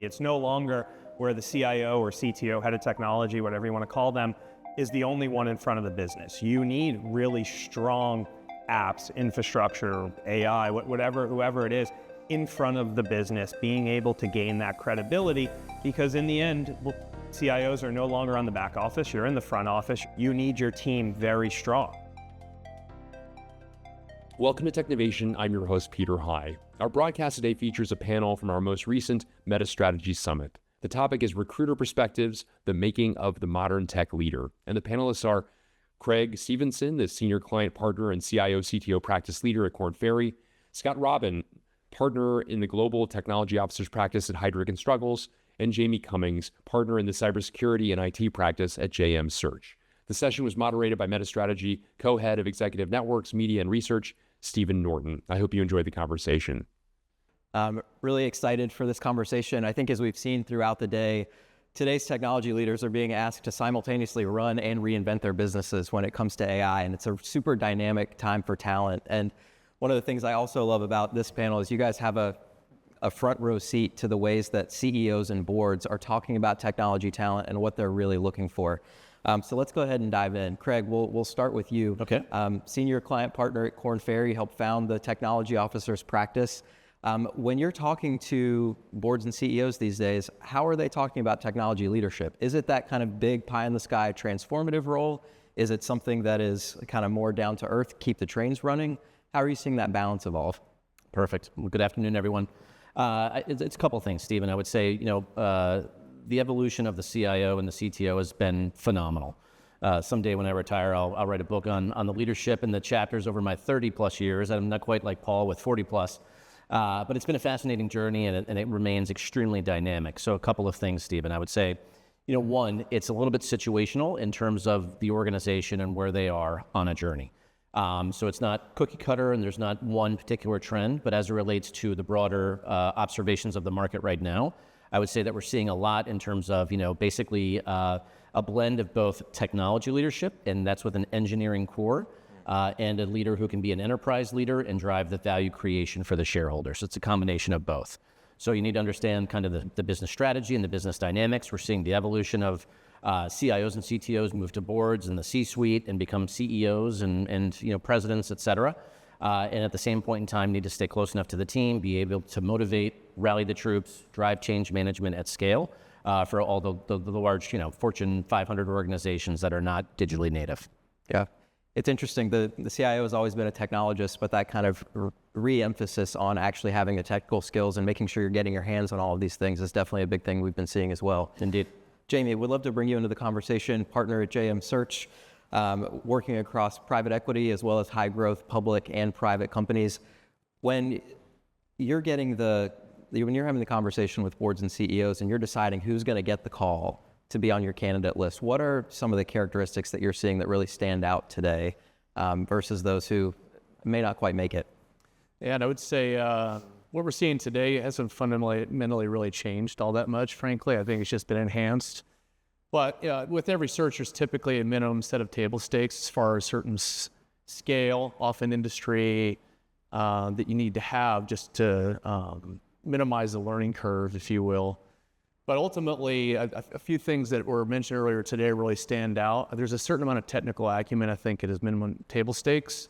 It's no longer where the CIO or CTO, head of technology, whatever you want to call them, is the only one in front of the business. You need really strong apps, infrastructure, AI, whoever it is, in front of the business, being able to gain that credibility, because in the end, CIOs are no longer on the back office, you're in the front office. You need your team very strong. Welcome to Technovation. I'm your host, Peter High. Our broadcast today features a panel from our most recent Metis Strategy Summit. The topic is Recruiter Perspectives, the Making of the Modern Tech Leader. And the panelists are Craig Stephenson, the Senior Client Partner and CIO CTO Practice Leader at Korn Ferry, Scott Robbin, Partner in the Global Technology Officers Practice at Heidrick Struggles, and Jamey Cummings, Partner in the Cybersecurity and IT Practice at JM Search. The session was moderated by Metis Strategy, Co-Head of Executive Networks, Media and Research, Steven Norton. I hope you enjoyed the conversation. I'm really excited for this conversation. I think as we've seen throughout the day, today's technology leaders are being asked to simultaneously run and reinvent their businesses when it comes to AI, and it's a super dynamic time for talent. And one of the things I also love about this panel is you guys have a front row seat to the ways that CEOs and boards are talking about technology talent and what they're really looking for. So let's go ahead and dive in. Craig, we'll start with you. Okay. Senior Client Partner at Korn Ferry, helped found the Technology Officers Practice. When you're talking to boards and CEOs these days, how are they talking about technology leadership? Is it that kind of big pie in the sky transformative role? Is it something that is kind of more down to earth, keep the trains running? How are you seeing that balance evolve? Perfect. Well, good afternoon, everyone. It's a couple of things, Stephen. I would say, the evolution of the CIO and the CTO has been phenomenal. Someday when I retire, I'll write a book on the leadership and the chapters over my 30 plus years. I'm not quite like Paul with 40 plus, but it's been a fascinating journey and it remains extremely dynamic. So a couple of things, Stephen. I would say, one, it's a little bit situational in terms of the organization and where they are on a journey. So it's not cookie cutter and there's not one particular trend, but as it relates to the broader observations of the market right now, I would say that we're seeing a lot in terms of, basically a blend of both technology leadership, and that's with an engineering core, and a leader who can be an enterprise leader and drive the value creation for the shareholders. So it's a combination of both. So you need to understand kind of the business strategy and the business dynamics. We're seeing the evolution of CIOs and CTOs move to boards and the C-suite and become CEOs and presidents, et cetera. And at the same point in time, need to stay close enough to the team, be able to motivate, rally the troops, drive change management at scale for all the large, Fortune 500 organizations that are not digitally native. Yeah, it's interesting. The CIO has always been a technologist, but that kind of re-emphasis on actually having the technical skills and making sure you're getting your hands on all of these things is definitely a big thing we've been seeing as well. Indeed. Jamey, we'd love to bring you into the conversation, partner at JM Search, working across private equity as well as high growth public and private companies. When you're having the conversation with boards and CEOs and you're deciding who's going to get the call to be on your candidate list, what are some of the characteristics that you're seeing that really stand out today versus those who may not quite make it? Yeah, and I would say what we're seeing today hasn't fundamentally really changed all that much, frankly. I think it's just been enhanced. But with every search, there's typically a minimum set of table stakes as far as certain scale, often industry, that you need to have just to minimize the learning curve, if you will. But ultimately, a few things that were mentioned earlier today really stand out. There's a certain amount of technical acumen, I think, it is minimum table stakes,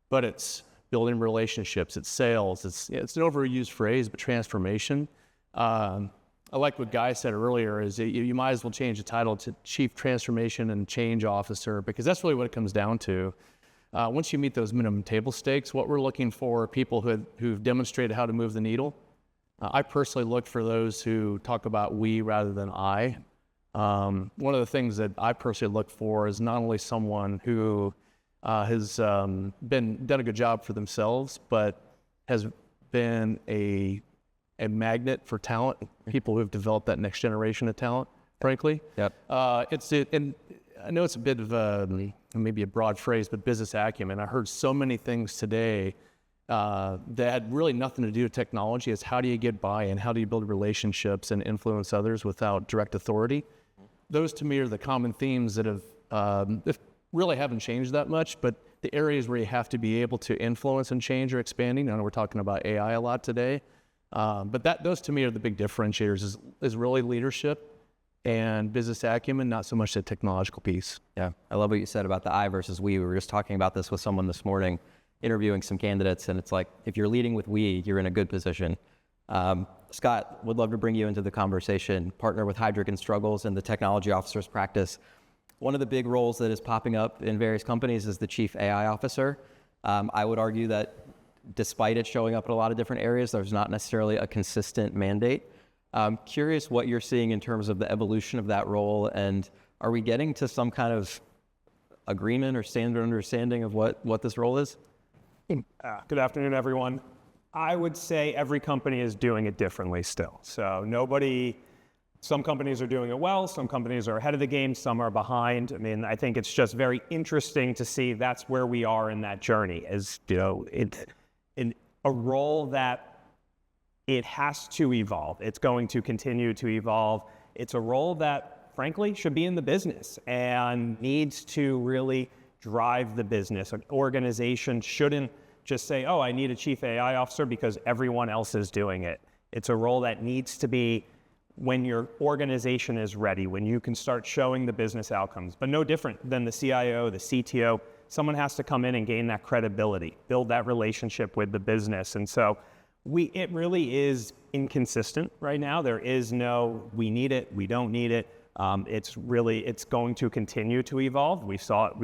but it's building relationships, it's sales, it's an overused phrase, but transformation. I like what Guy said earlier, is you might as well change the title to Chief Transformation and Change Officer, because that's really what it comes down to. Once you meet those minimum table stakes, what we're looking for are people who've demonstrated how to move the needle. I personally look for those who talk about we rather than I. One of the things that I personally look for is not only someone who has done a good job for themselves, but has been a magnet for talent, people who have developed that next generation of talent, frankly. Yep. And I know it's a bit of maybe a broad phrase, but business acumen. I heard so many things today that had really nothing to do with technology. It's how do you get buy-in? How do you build relationships and influence others without direct authority? Those to me are the common themes that have really haven't changed that much, but the areas where you have to be able to influence and change are expanding. I know we're talking about AI a lot today. But those to me are the big differentiators is really leadership and business acumen, not so much the technological piece. Yeah, I love what you said about the I versus we. We were just talking about this with someone this morning, interviewing some candidates, and it's like, if you're leading with we, you're in a good position. Scott, would love to bring you into the conversation, partner with Heidrick Struggles in the technology officer's practice. One of the big roles that is popping up in various companies is the chief AI officer. I would argue that despite it showing up in a lot of different areas, there's not necessarily a consistent mandate. I'm curious what you're seeing in terms of the evolution of that role, and are we getting to some kind of agreement or standard understanding of what this role is? Good afternoon, everyone. I would say every company is doing it differently still. So some companies are doing it well, some companies are ahead of the game, some are behind. I mean, I think it's just very interesting to see that's where we are in that journey, as it's in a role that it has to evolve. It's going to continue to evolve. It's a role that, frankly, should be in the business and needs to really drive the business. An organization shouldn't just say, oh, I need a chief AI officer because everyone else is doing it. It's a role that needs to be when your organization is ready, when you can start showing the business outcomes. But no different than the CIO, the CTO, someone has to come in and gain that credibility, build that relationship with the business. And so it really is inconsistent right now. There is no, we need it, we don't need it. It's going to continue to evolve. We've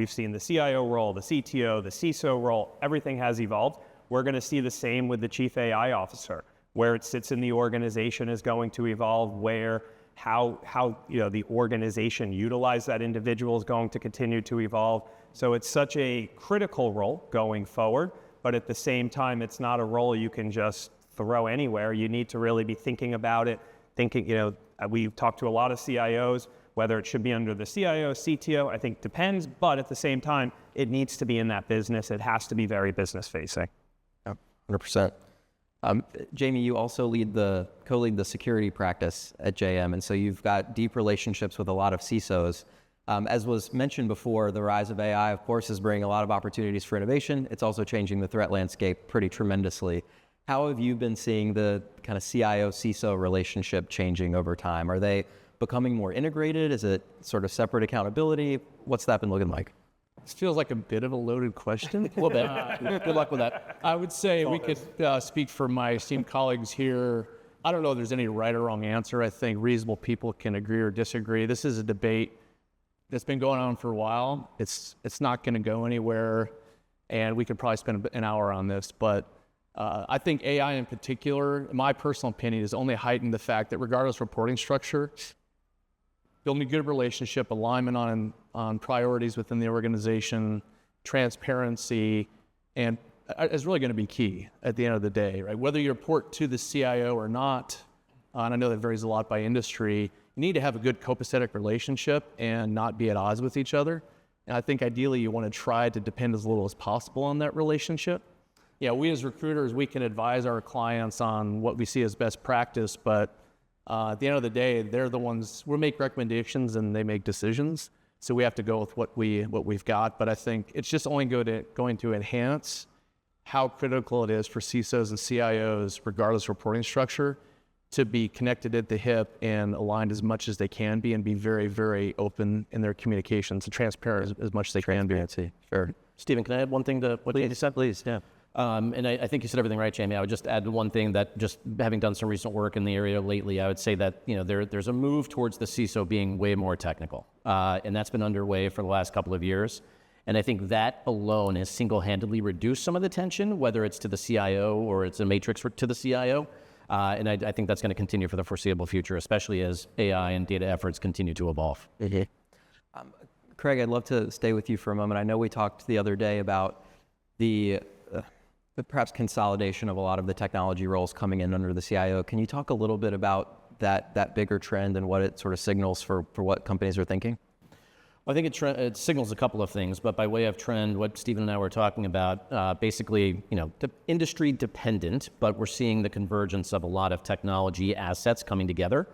seen the CIO role, the CTO, the CISO role, everything has evolved. We're going to see the same with the chief AI officer. Where it sits in the organization is going to evolve, how the organization utilize that individual is going to continue to evolve. So it's such a critical role going forward, but at the same time, it's not a role you can just throw anywhere. You need to really be thinking about it, we've talked to a lot of CIOs, whether it should be under the CIO, CTO, I think depends, but at the same time, it needs to be in that business. It has to be very business facing. Yeah, 100%. Jamey, you also co-lead the security practice at JM, and so you've got deep relationships with a lot of CISOs. As was mentioned before, the rise of AI, of course, is bringing a lot of opportunities for innovation. It's also changing the threat landscape pretty tremendously. How have you been seeing the kind of CIO-CISO relationship changing over time? Are they becoming more integrated? Is it sort of separate accountability? What's that been looking like? This feels like a bit of a loaded question. A little bit. Good luck with that. I would say we could speak for my esteemed colleagues here. I don't know if there's any right or wrong answer. I think reasonable people can agree or disagree. This is a debate that's been going on for a while. It's not going to go anywhere, and we could probably spend an hour on this, but I think AI in particular, in my personal opinion, has only heightened the fact that regardless of reporting structure, building a good relationship, alignment on priorities within the organization, transparency, and is really going to be key at the end of the day, right? Whether you report to the CIO or not, and I know that varies a lot by industry, you need to have a good copacetic relationship and not be at odds with each other. And I think ideally you want to try to depend as little as possible on that relationship. Yeah, we as recruiters, we can advise our clients on what we see as best practice, but at the end of the day, they're the ones, we make recommendations and they make decisions. So we have to go with what we've got. But I think it's just only going to enhance how critical it is for CISOs and CIOs, regardless of reporting structure, to be connected at the hip and aligned as much as they can be and be very, very open in their communications and transparent as much as they can be. Sure. Stephen, can I add one thing to what you said? Please, yeah. And I think you said everything right, Jamey. I would just add one thing that just having done some recent work in the area lately, I would say that there's a move towards the CISO being way more technical, and that's been underway for the last couple of years. And I think that alone has single-handedly reduced some of the tension, whether it's to the CIO or it's a matrix to the CIO. And I think that's going to continue for the foreseeable future, especially as AI and data efforts continue to evolve. Mm-hmm. Craig, I'd love to stay with you for a moment. I know we talked the other day about the perhaps consolidation of a lot of the technology roles coming in under the CIO. Can you talk a little bit about that bigger trend and what it sort of signals for what companies are thinking? Well, I think it signals a couple of things, but by way of trend, what Stephen and I were talking about, basically, industry dependent, but we're seeing the convergence of a lot of technology assets coming together.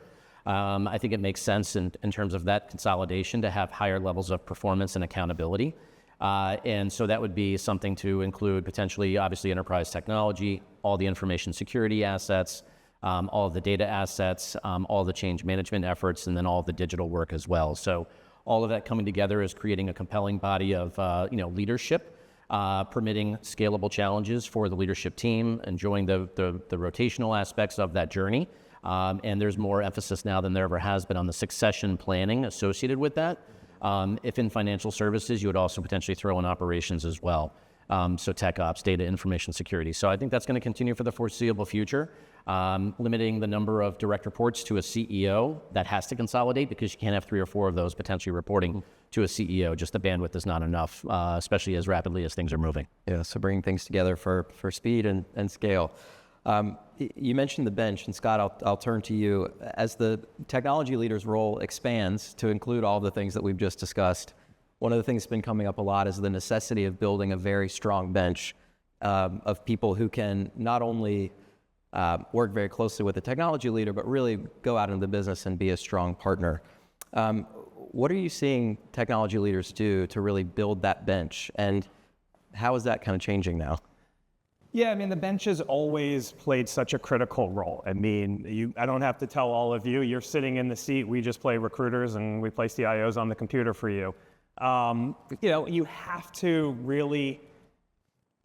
I think it makes sense in terms of that consolidation to have higher levels of performance and accountability. And so that would be something to include potentially, obviously, enterprise technology, all the information security assets, all of the data assets, all the change management efforts, and then all of the digital work as well. So all of that coming together is creating a compelling body of leadership, permitting scalable challenges for the leadership team, enjoying the rotational aspects of that journey. And there's more emphasis now than there ever has been on the succession planning associated with that. If in financial services, you would also potentially throw in operations as well. So tech ops, data information security. So I think that's going to continue for the foreseeable future. Limiting the number of direct reports to a CEO that has to consolidate, because you can't have 3 or 4 of those potentially reporting to a CEO. Just the bandwidth is not enough, especially as rapidly as things are moving. Yeah, so bringing things together for speed and scale. You mentioned the bench, and Scott, I'll turn to you. As the technology leader's role expands to include all the things that we've just discussed, one of the things that's been coming up a lot is the necessity of building a very strong bench of people who can not only work very closely with the technology leader, but really go out into the business and be a strong partner. What are you seeing technology leaders do to really build that bench, and how is that kind of changing now? Yeah, I mean, the bench has always played such a critical role. I mean, I don't have to tell all of you, you're sitting in the seat, we just play recruiters and we play CIOs on the computer for you. You have to really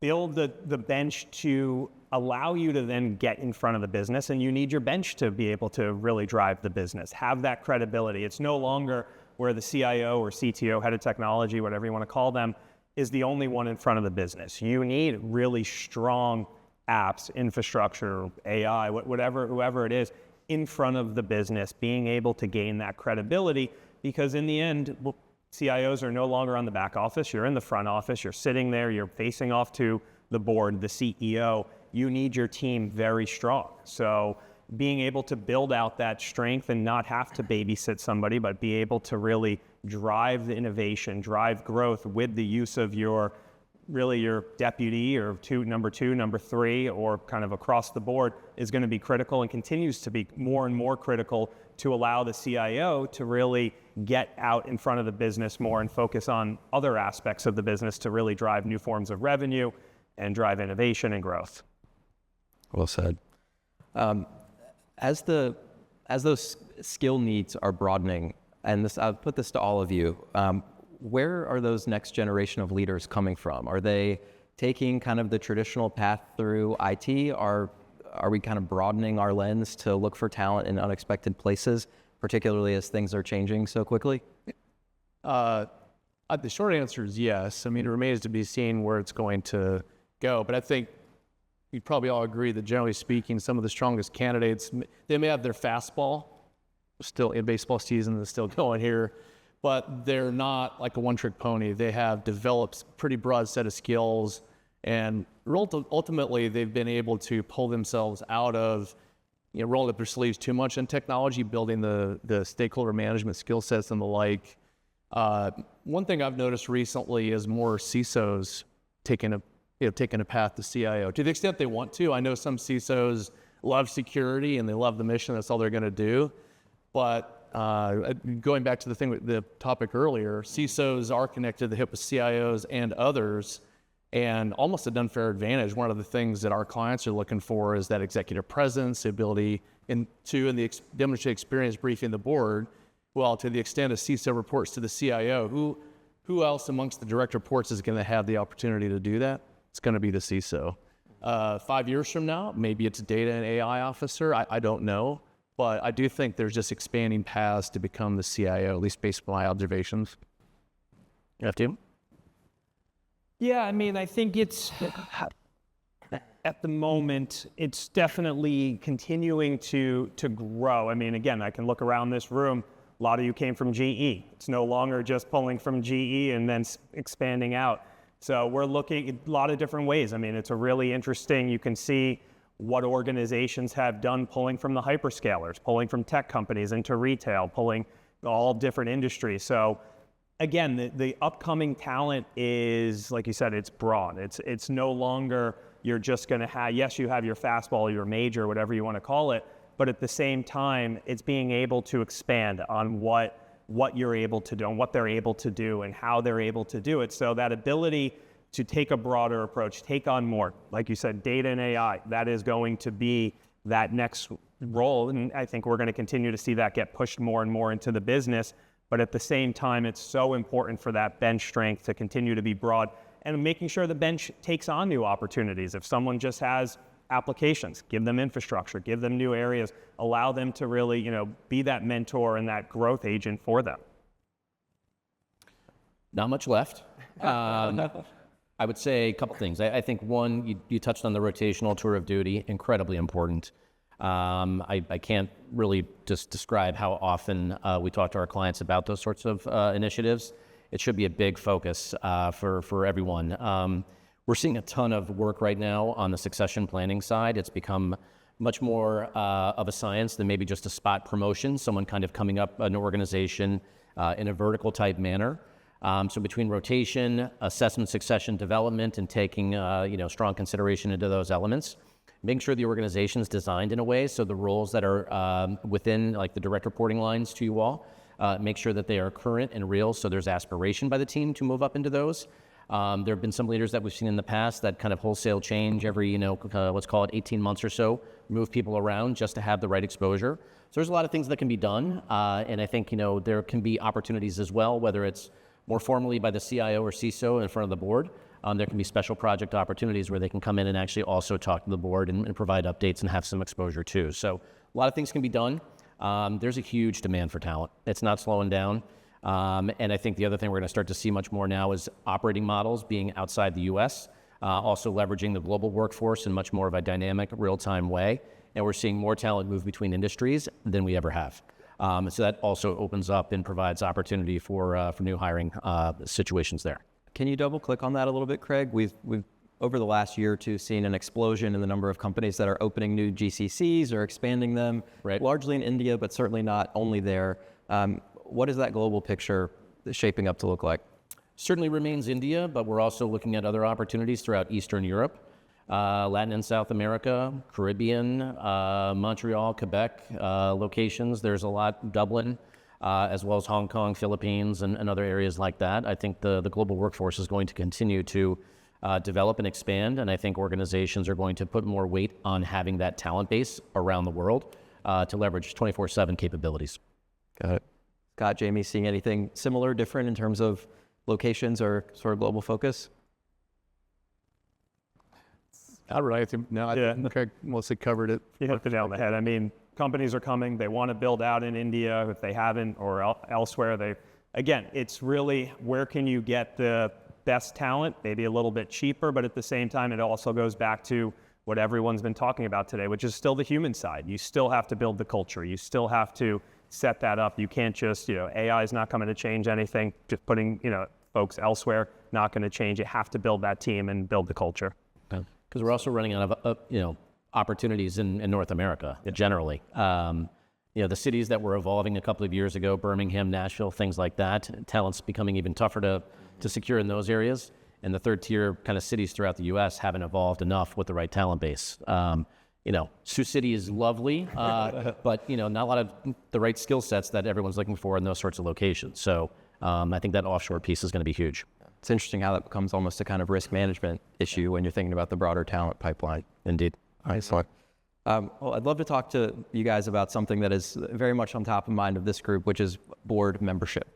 build the bench to allow you to then get in front of the business, and you need your bench to be able to really drive the business, have that credibility. It's no longer where the CIO or CTO, head of technology, whatever you want to call them, is the only one in front of the business. You need really strong apps, infrastructure, AI, whoever it is, in front of the business, being able to gain that credibility, because in the end, CIOs are no longer on the back office. You're in the front office. You're sitting there. You're facing off to the board, the CEO. You need your team very strong. So being able to build out that strength and not have to babysit somebody, but be able to really drive the innovation, drive growth with the use of your deputy or number 2, number 3, or kind of across the board, is going to be critical and continues to be more and more critical to allow the CIO to really get out in front of the business more and focus on other aspects of the business to really drive new forms of revenue and drive innovation and growth. Well said. As those skill needs are broadening, and I'll put this to all of you, where are those next generation of leaders coming from? Are they taking kind of the traditional path through IT? Are we kind of broadening our lens to look for talent in unexpected places, particularly as things are changing so quickly? The short answer is yes. I mean, it remains to be seen where it's going to go, but I think you'd probably all agree that generally speaking, some of the strongest candidates, they may have their fastball, still in baseball season is still going here, but they're not like a one-trick pony. They have developed pretty broad set of skills, and ultimately they've been able to pull themselves out of rolling up their sleeves too much in technology, building the stakeholder management skill sets and the like. One thing I've noticed recently is more CISOs taking a path to CIO to the extent they want to. I know some CISOs love security and they love the mission. That's all they're going to do. But going back to the topic earlier, CISOs are connected to the hip of CIOs and others, and almost an unfair advantage. One of the things that our clients are looking for is that executive presence, the ability to demonstrate experience briefing the board. Well, to the extent a CISO reports to the CIO, who else amongst the direct reports is going to have the opportunity to do that? It's going to be the CISO. 5 years from now, maybe it's a data and AI officer. I don't know. But I do think there's just expanding paths to become the CIO, at least based on my observations. You have to? Yeah, I mean, I think it's, at the moment, it's definitely continuing to grow. I mean, again, I can look around this room. A lot of you came from GE. It's no longer just pulling from GE and then expanding out. So we're looking at a lot of different ways. I mean, it's a really interesting, you can see what organizations have done pulling from the hyperscalers, pulling from tech companies into retail, pulling all different industries. So again, the upcoming talent is, like you said, it's broad. It's no longer you're just going to have, yes, you have your fastball, your major, whatever you want to call it, but at the same time, it's being able to expand on what you're able to do and what they're able to do and how they're able to do it. So that ability to take a broader approach, take on more, like you said, data and AI, that is going to be that next role. And I think we're going to continue to see that get pushed more and more into the business. But at the same time, it's so important for that bench strength to continue to be broad and making sure the bench takes on new opportunities. If someone just has applications, give them infrastructure, give them new areas, allow them to really, be that mentor and that growth agent for them. Not much left. I would say a couple things. I think one, you touched on the rotational tour of duty, incredibly important. I can't really just describe how often we talk to our clients about those sorts of initiatives. It should be a big focus for everyone. We're seeing a ton of work right now on the succession planning side. It's become much more of a science than maybe just a spot promotion, someone kind of coming up an organization in a vertical type manner. So between rotation, assessment, succession, development, and taking strong consideration into those elements, making sure the organization is designed in a way so the roles that are within like the direct reporting lines to you all, make sure that they are current and real so there's aspiration by the team to move up into those. There have been some leaders that we've seen in the past that kind of wholesale change every, let's call it 18 months or so, move people around just to have the right exposure. So there's a lot of things that can be done. And I think, there can be opportunities as well, whether it's more formally by the CIO or CISO in front of the board. There can be special project opportunities where they can come in and actually also talk to the board and provide updates and have some exposure too. So a lot of things can be done. There's a huge demand for talent. It's not slowing down. And I think the other thing we're going to start to see much more now is operating models being outside the U.S., also leveraging the global workforce in much more of a dynamic, real-time way. And we're seeing more talent move between industries than we ever have. So that also opens up and provides opportunity for new hiring situations there. Can you double click on that a little bit, Craig? We've over the last year or two seen an explosion in the number of companies that are opening new GCCs or expanding them, right, largely in India, but certainly not only there. What is that global picture shaping up to look like? Certainly remains India, but we're also looking at other opportunities throughout Eastern Europe, Latin and South America, Caribbean, Montreal, Quebec locations. There's a lot, Dublin, as well as Hong Kong, Philippines, and other areas like that. I think the global workforce is going to continue to develop and expand, and I think organizations are going to put more weight on having that talent base around the world to leverage 24/7 capabilities. Got it. Scott, Jamey, seeing anything similar, different in terms of locations or sort of global focus? I think Craig mostly covered it. You hit the nail on the head. I mean, companies are coming. They want to build out in India if they haven't, or elsewhere. Again, it's really where can you get the best talent, maybe a little bit cheaper, but at the same time, it also goes back to what everyone's been talking about today, which is still the human side. You still have to build the culture. You still have to set that up. You can't just, AI is not coming to change anything. Just putting, folks elsewhere, not going to change. You have to build that team and build the culture. Because we're also running out of, opportunities in North America generally. The cities that were evolving a couple of years ago, Birmingham, Nashville, things like that, talent's becoming even tougher to secure in those areas. And the third tier kind of cities throughout the U.S. haven't evolved enough with the right talent base. Sioux City is lovely, but not a lot of the right skill sets that everyone's looking for in those sorts of locations. So I think that offshore piece is going to be huge. It's interesting how that becomes almost a kind of risk management issue when you're thinking about the broader talent pipeline. Indeed. Excellent. Well, I'd love to talk to you guys about something that is very much on top of mind of this group, which is board membership.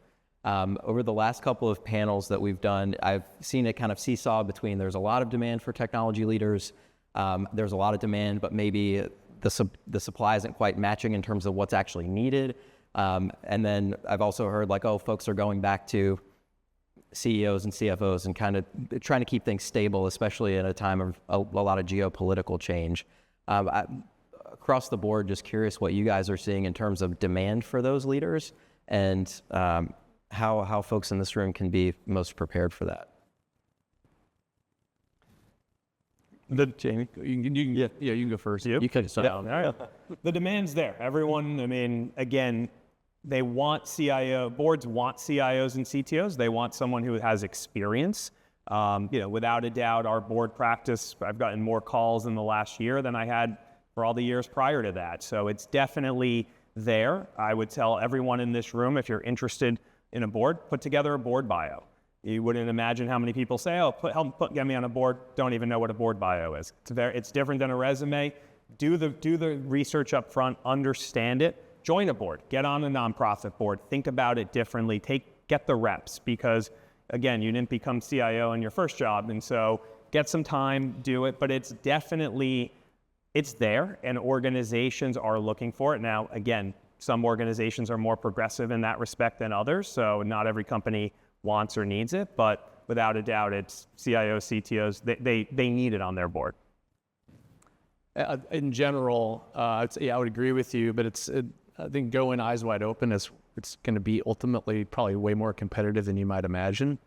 Over the last couple of panels that we've done, I've seen it kind of seesaw between there's a lot of demand for technology leaders, there's a lot of demand, but maybe the supply isn't quite matching in terms of what's actually needed. And then I've also heard folks are going back to CEOs and CFOs and kind of trying to keep things stable, especially in a time of a lot of geopolitical change. Across the board, just curious what you guys are seeing in terms of demand for those leaders and how folks in this room can be most prepared for that. Jamey, you can go first. You You could start. All right. The demand's there. Everyone, again, they want boards want CIOs and CTOs. They want someone who has experience. Without a doubt, our board practice, I've gotten more calls in the last year than I had for all the years prior to that. So it's definitely there. I would tell everyone in this room, if you're interested in a board, put together a board bio. You wouldn't imagine how many people say, get me on a board, don't even know what a board bio is. It's different than a resume. do the research up front, understand it, join a board, get on a nonprofit board, think about it differently, get the reps, because again, you didn't become CIO in your first job, and so get some time, do it, but it's there, and organizations are looking for it. Now, again, some organizations are more progressive in that respect than others, so not every company wants or needs it, but without a doubt, it's CIOs, CTOs, they need it on their board. In general, I would agree with you, but I think going eyes wide open it's going to be ultimately probably way more competitive than you might imagine.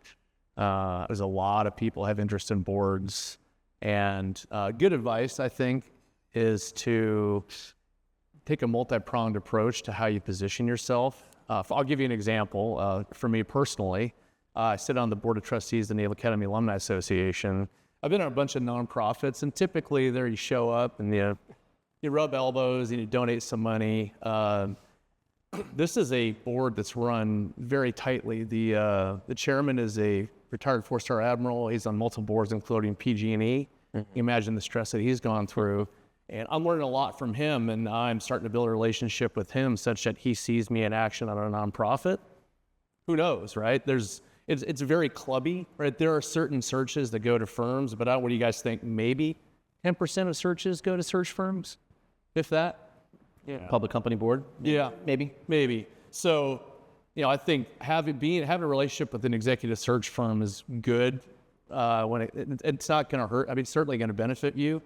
There's a lot of people have interest in boards, and good advice, I think, is to take a multi-pronged approach to how you position yourself. I'll give you an example. For me personally, I sit on the board of trustees of the Naval Academy Alumni Association. I've been on a bunch of nonprofits, and typically there you show up and you rub elbows and you donate some money. This is a board that's run very tightly. The chairman is a retired 4-star admiral. He's on multiple boards, including PG&E. Imagine the stress that he's gone through. And I'm learning a lot from him, and I'm starting to build a relationship with him such that he sees me in action on a nonprofit. Who knows, right? It's very clubby, right? There are certain searches that go to firms, but what do you guys think? Maybe 10% of searches go to search firms, if that? Yeah. Public company board? Yeah. Maybe. So, I think having a relationship with an executive search firm is good. When it's not going to hurt. I mean, it's certainly going to benefit you,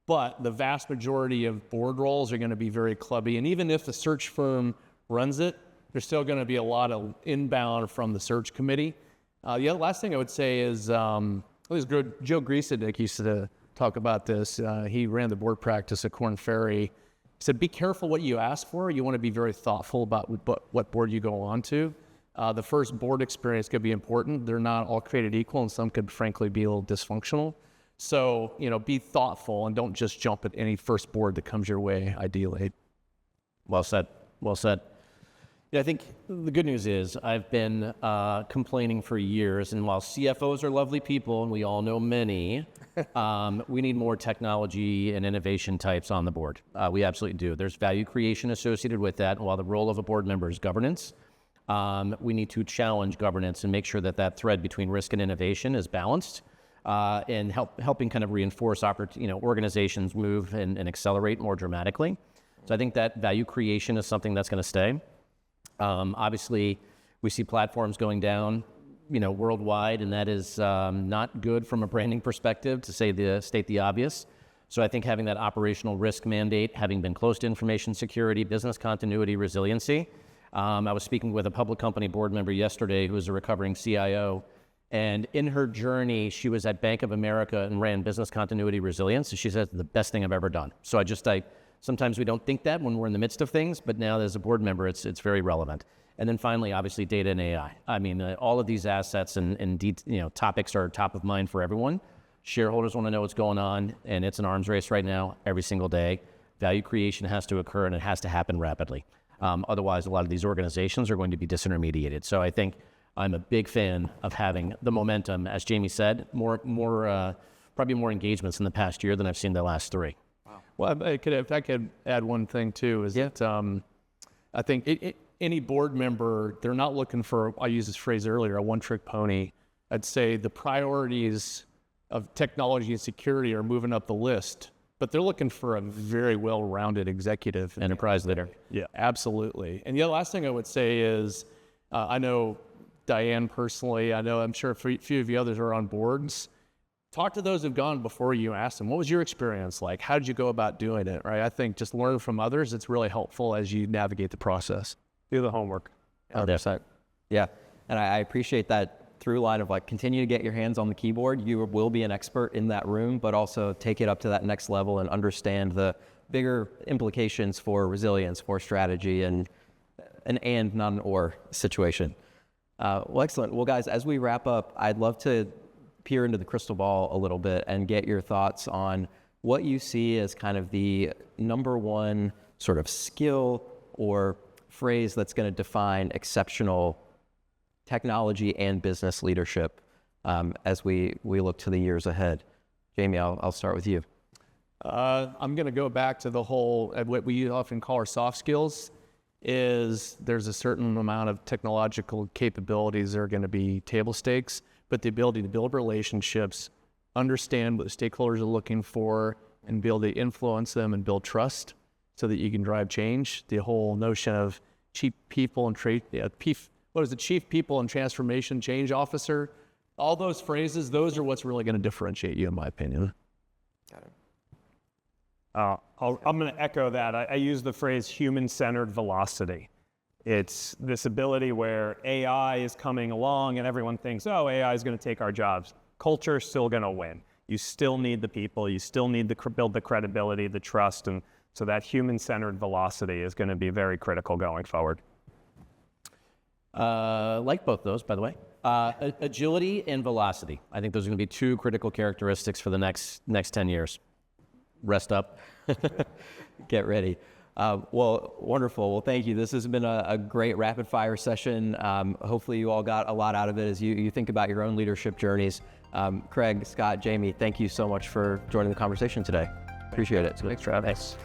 but the vast majority of board roles are going to be very clubby. And even if the search firm runs it, there's still going to be a lot of inbound from the search committee. The last thing I would say is, Joe Griesedick used to talk about this. He ran the board practice at Korn Ferry. He said, be careful what you ask for. You want to be very thoughtful about what board you go on to. The first board experience could be important. They're not all created equal, and some could frankly be a little dysfunctional. So, be thoughtful and don't just jump at any first board that comes your way, ideally. Well said. Yeah, I think the good news is I've been complaining for years, and while CFOs are lovely people, and we all know many, we need more technology and innovation types on the board. We absolutely do. There's value creation associated with that, and while the role of a board member is governance, we need to challenge governance and make sure that thread between risk and innovation is balanced, and helping kind of reinforce organizations move and accelerate more dramatically. So I think that value creation is something that's going to stay. Obviously, we see platforms going down, worldwide, and that is not good from a branding perspective, to state the obvious. So I think having that operational risk mandate, having been close to information security, business continuity, resiliency. I was speaking with a public company board member yesterday who is a recovering CIO, and in her journey, she was at Bank of America and ran business continuity resilience. And she said, the best thing I've ever done. So sometimes we don't think that when we're in the midst of things, but now as a board member, it's very relevant. And then finally, obviously, data and AI. I mean, all of these assets and topics are top of mind for everyone. Shareholders want to know what's going on, and it's an arms race right now, every single day. Value creation has to occur, and it has to happen rapidly. Otherwise, a lot of these organizations are going to be disintermediated. So I think I'm a big fan of having the momentum, as Jamey said, probably more engagements in the past year than I've seen the last 3. Well, if I could add one thing too, is that I think any board member, they're not looking for, I used this phrase earlier, a one-trick pony. I'd say the priorities of technology and security are moving up the list, but they're looking for a very well-rounded executive. Enterprise leader. Yeah, absolutely. And the last thing I would say is, I know Diane personally, I'm sure a few of you others are on boards. Talk to those who've gone before you, ask them, what was your experience like? How did you go about doing it, right? I think just learn from others. It's really helpful as you navigate the process. Do the homework. 100%. Yeah, and I appreciate that through line of continue to get your hands on the keyboard. You will be an expert in that room, but also take it up to that next level and understand the bigger implications for resilience, for strategy, and not an or situation. Well, excellent. Well, guys, as we wrap up, I'd love to peer into the crystal ball a little bit and get your thoughts on what you see as kind of the number one sort of skill or phrase that's going to define exceptional technology and business leadership as we look to the years ahead. Jamey, I'll start with you. I'm going to go back to the whole, what we often call our soft skills, is there's a certain amount of technological capabilities that are going to be table stakes, but the ability to build relationships, understand what the stakeholders are looking for, and be able to influence them and build trust so that you can drive change. The whole notion of chief people and chief people and transformation change officer, all those phrases, those are what's really going to differentiate you, in my opinion. Got it. I'm going to echo that. I use the phrase human-centered velocity. It's this ability where AI is coming along and everyone thinks, oh, AI is going to take our jobs. Culture is still going to win. You still need the people. You still need to build the credibility, the trust, and so that human-centered velocity is going to be very critical going forward. Like both those, by the way. Agility and velocity. I think those are going to be two critical characteristics for the next 10 years. Rest up. Get ready. Well, wonderful. Well, thank you. This has been a great rapid fire session. Hopefully you all got a lot out of it as you think about your own leadership journeys. Craig, Scott, Jamey, thank you so much for joining the conversation today. Appreciate it. Thanks for having us.